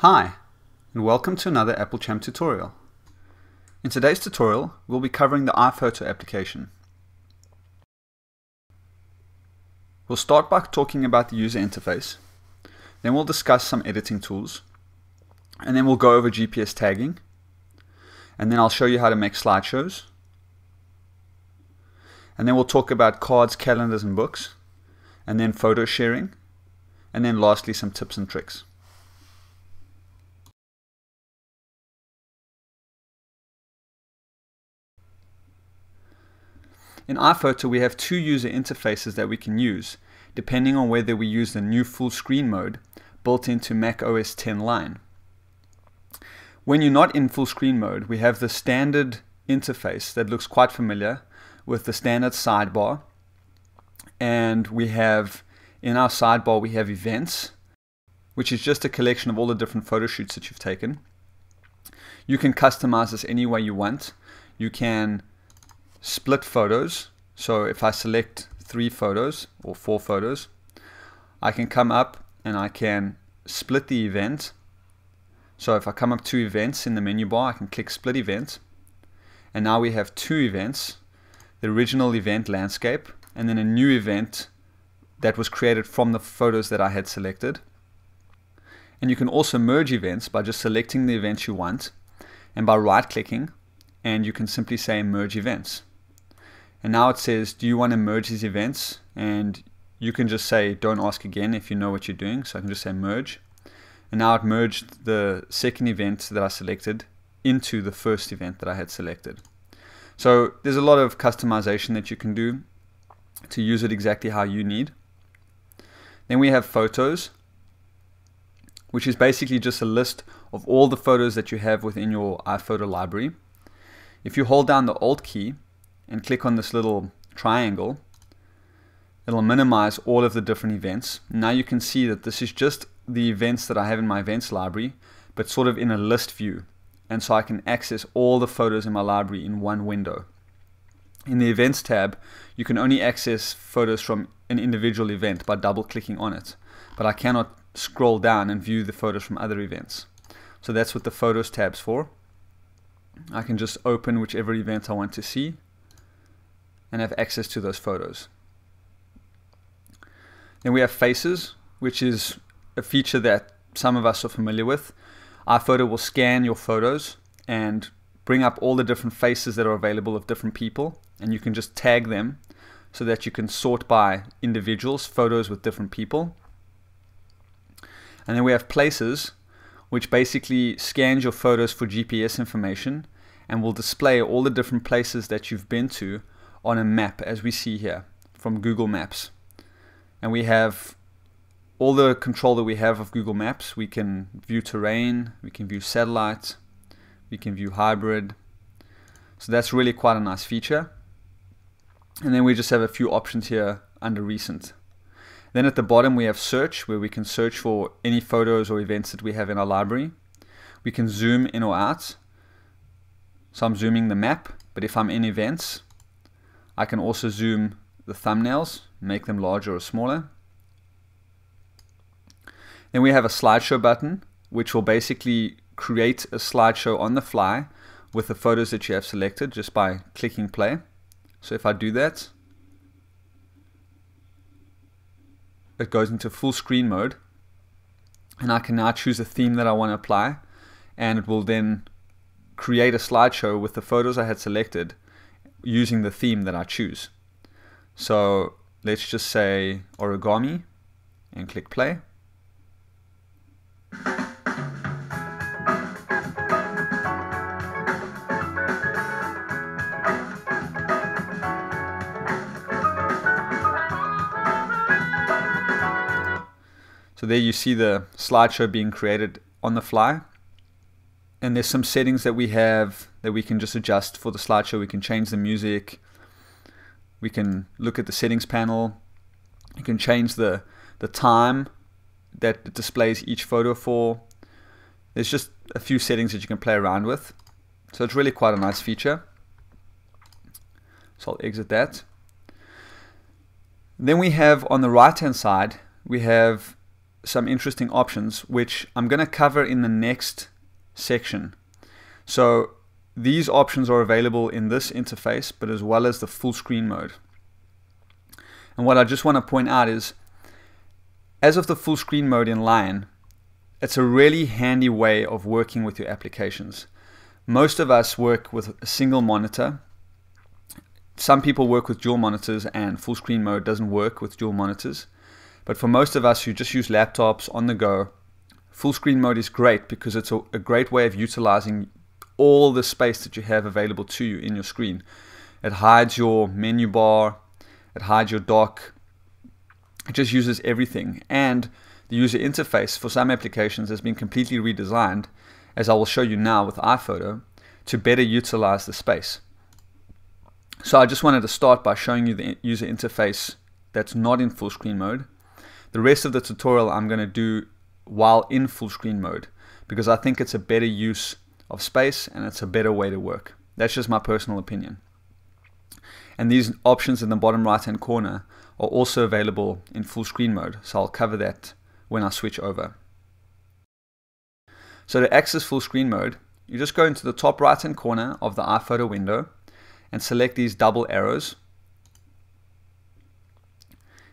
Hi, and welcome to another AppleChamp tutorial. In today's tutorial, we'll be covering the iPhoto application. We'll start by talking about the user interface, then we'll discuss some editing tools, and then we'll go over GPS tagging, and then I'll show you how to make slideshows, and then we'll talk about cards, calendars, and books, and then photo sharing, and then lastly some tips and tricks. In iPhoto, we have two user interfaces that we can use, depending on whether we use the new full screen mode built into Mac OS X Line. When you're not in full screen mode, we have the standard interface that looks quite familiar with the standard sidebar, and we have, in our sidebar, we have events, which is just a collection of all the different photo shoots that you've taken. You can customize this any way you want. You can split photos, so if I select 3 photos or 4 photos, I can come up and I can split the event. So if I come up to events in the menu bar, I can click split event, and now we have 2 events, the original event landscape and then a new event that was created from the photos that I had selected. And you can also merge events by just selecting the events you want and by right clicking, and you can simply say merge events. And now it says, do you want to merge these events? And you can just say don't ask again if you know what you're doing. So I can just say merge, and now it merged the second event that I selected into the first event that I had selected. So there's a lot of customization that you can do to use it exactly how you need. Then we have photos, which is basically just a list of all the photos that you have within your iPhoto library. If you hold down the Alt key and click on this little triangle, it'll minimize all of the different events. Now you can see that this is just the events that I have in my events library, but sort of in a list view. And so I can access all the photos in my library in one window. In the Events tab, you can only access photos from an individual event by double clicking on it, but I cannot scroll down and view the photos from other events. So that's what the Photos tab's for. I can just open whichever event I want to see and have access to those photos. Then we have Faces, which is a feature that some of us are familiar with. iPhoto will scan your photos and bring up all the different faces that are available of different people, and you can just tag them so that you can sort by individuals, photos with different people. And then we have Places, which basically scans your photos for GPS information and will display all the different places that you've been to on a map, as we see here from Google Maps. And we have all the control that we have of Google Maps. We can view terrain, we can view satellite, we can view hybrid. So that's really quite a nice feature. And then we just have a few options here under recent. Then at the bottom we have search, where we can search for any photos or events that we have in our library. We can zoom in or out. So I'm zooming the map, but if I'm in events, I can also zoom the thumbnails, make them larger or smaller. Then we have a slideshow button, which will basically create a slideshow on the fly with the photos that you have selected just by clicking play. So if I do that, it goes into full screen mode, and I can now choose a theme that I want to apply, and it will then create a slideshow with the photos I had selected using the theme that I choose. So let's just say origami and click play. So there you see the slideshow being created on the fly. And there's some settings that we have that we can just adjust for the slideshow. We can change the music. We can look at the settings panel. You can change the time that it displays each photo for. There's just a few settings that you can play around with. So it's really quite a nice feature. So I'll exit that. Then we have on the right hand side, we have some interesting options, which I'm going to cover in the next section. So these options are available in this interface, but as well as the full screen mode. And what I just want to point out is, as of the full screen mode in Lion, it's a really handy way of working with your applications. Most of us work with a single monitor. Some people work with dual monitors, and full screen mode doesn't work with dual monitors. But for most of us who just use laptops on the go, full screen mode is great because it's a great way of utilizing all the space that you have available to you in your screen. It hides your menu bar, it hides your dock, it just uses everything. And the user interface for some applications has been completely redesigned, as I will show you now with iPhoto, to better utilize the space. So I just wanted to start by showing you the user interface that's not in full screen mode. The rest of the tutorial I'm going to do while in full screen mode, because I think it's a better use of space and it's a better way to work. That's just my personal opinion. And these options in the bottom right hand corner are also available in full screen mode, so I'll cover that when I switch over. So to access full screen mode, you just go into the top right hand corner of the iPhoto window and select these double arrows,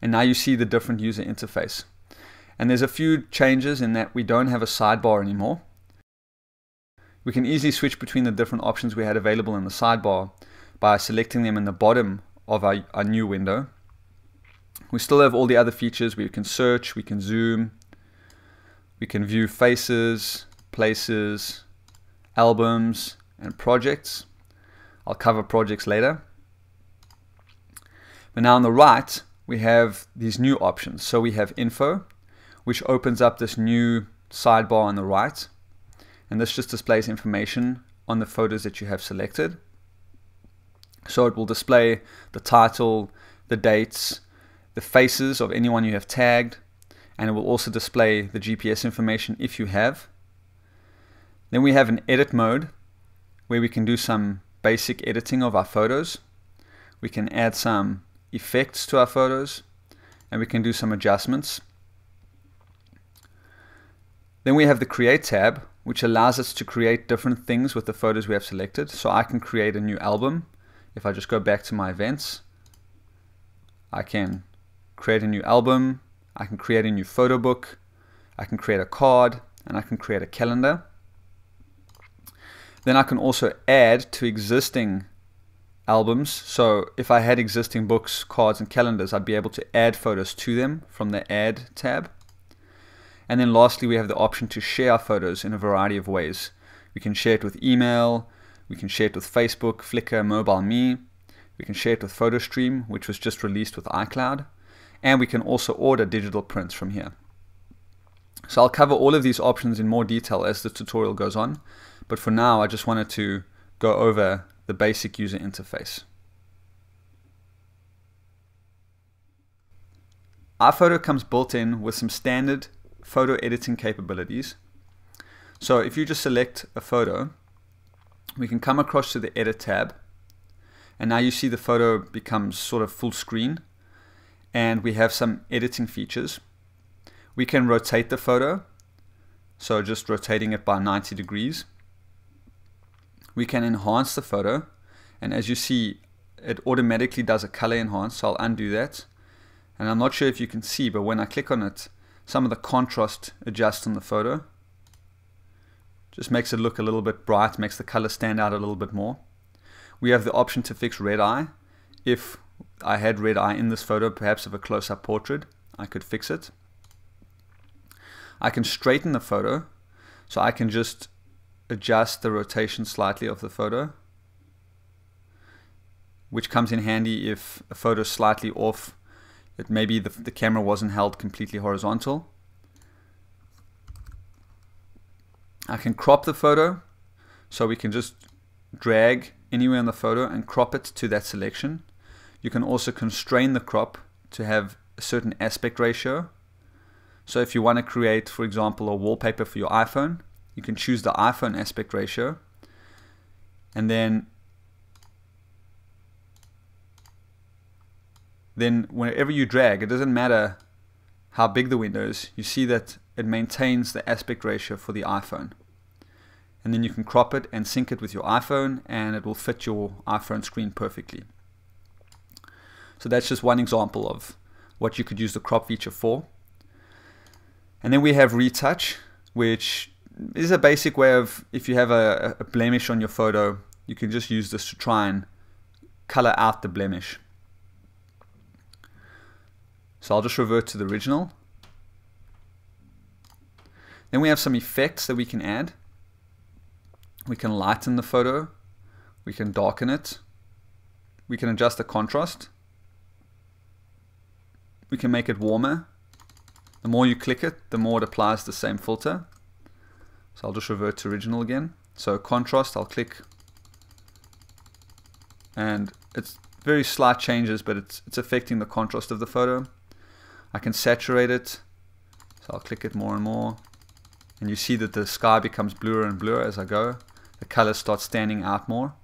and now you see the different user interface. And there's a few changes in that we don't have a sidebar anymore. We can easily switch between the different options we had available in the sidebar by selecting them in the bottom of our new window. We still have all the other features. We can search, we can zoom, we can view faces, places, albums, and projects. I'll cover projects later. But now on the right, we have these new options. So we have info, which opens up this new sidebar on the right. And this just displays information on the photos that you have selected. So it will display the title, the dates, the faces of anyone you have tagged, and it will also display the GPS information if you have. Then we have an edit mode where we can do some basic editing of our photos. We can add some effects to our photos, and we can do some adjustments. Then we have the create tab, which allows us to create different things with the photos we have selected. So I can create a new album. If I just go back to my events, I can create a new album, I can create a new photo book, I can create a card, and I can create a calendar. Then I can also add to existing albums. So if I had existing books, cards, and calendars, I'd be able to add photos to them from the Add tab. And then lastly, we have the option to share our photos in a variety of ways. We can share it with email, we can share it with Facebook, Flickr, MobileMe, we can share it with PhotoStream, which was just released with iCloud, and we can also order digital prints from here. So I'll cover all of these options in more detail as the tutorial goes on, but for now I just wanted to go over the basic user interface. iPhoto comes built in with some standard photo editing capabilities. So if you just select a photo, we can come across to the edit tab, and now you see the photo becomes sort of full screen, and we have some editing features. We can rotate the photo, so just rotating it by 90 degrees. We can enhance the photo, and as you see, it automatically does a color enhance, so I'll undo that. And I'm not sure if you can see, but when I click on it, some of the contrast adjusts on the photo. Just makes it look a little bit bright, makes the color stand out a little bit more. We have the option to fix red eye. If I had red eye in this photo, perhaps of a close-up portrait, I could fix it. I can straighten the photo, so I can just adjust the rotation slightly of the photo, which comes in handy if a photo is slightly off. That maybe the camera wasn't held completely horizontal. I can crop the photo, so we can just drag anywhere on the photo and crop it to that selection. You can also constrain the crop to have a certain aspect ratio. So if you want to create, for example, a wallpaper for your iPhone, you can choose the iPhone aspect ratio, and then whenever you drag, it doesn't matter how big the window is, you see that it maintains the aspect ratio for the iPhone. And then you can crop it and sync it with your iPhone, and it will fit your iPhone screen perfectly. So that's just one example of what you could use the crop feature for. And then we have retouch, which is a basic way of, if you have a blemish on your photo, you can just use this to try and color out the blemish. So I'll just revert to the original. Then we have some effects that we can add. We can lighten the photo, we can darken it, we can adjust the contrast, we can make it warmer. The more you click it, the more it applies the same filter. So I'll just revert to original again. So contrast, I'll click, and it's very slight changes, but it's affecting the contrast of the photo. I can saturate it, so I'll click it more and more, and you see that the sky becomes bluer and bluer as I go. The colors start standing out more.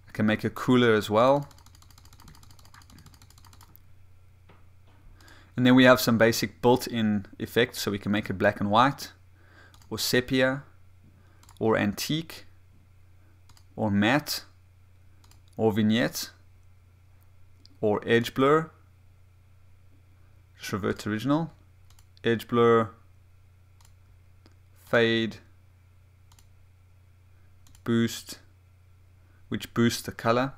I can make it cooler as well. And then we have some basic built-in effects, so we can make it black and white, or sepia, or antique, or matte, or vignette, or edge blur. Just revert to original. Edge blur, fade, boost, which boosts the color,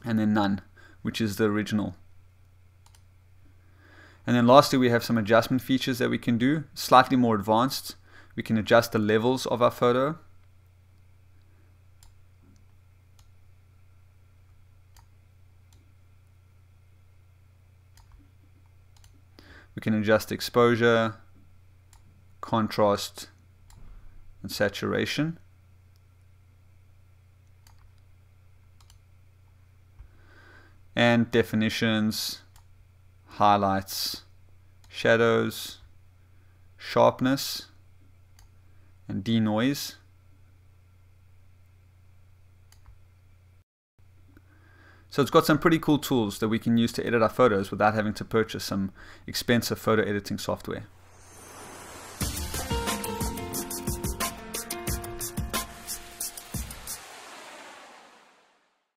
and then none, which is the original. And then lastly, we have some adjustment features that we can do, slightly more advanced. We can adjust the levels of our photo. We can adjust exposure, contrast, and saturation. And definitions, highlights, shadows, sharpness, and denoise. So it's got some pretty cool tools that we can use to edit our photos without having to purchase some expensive photo editing software.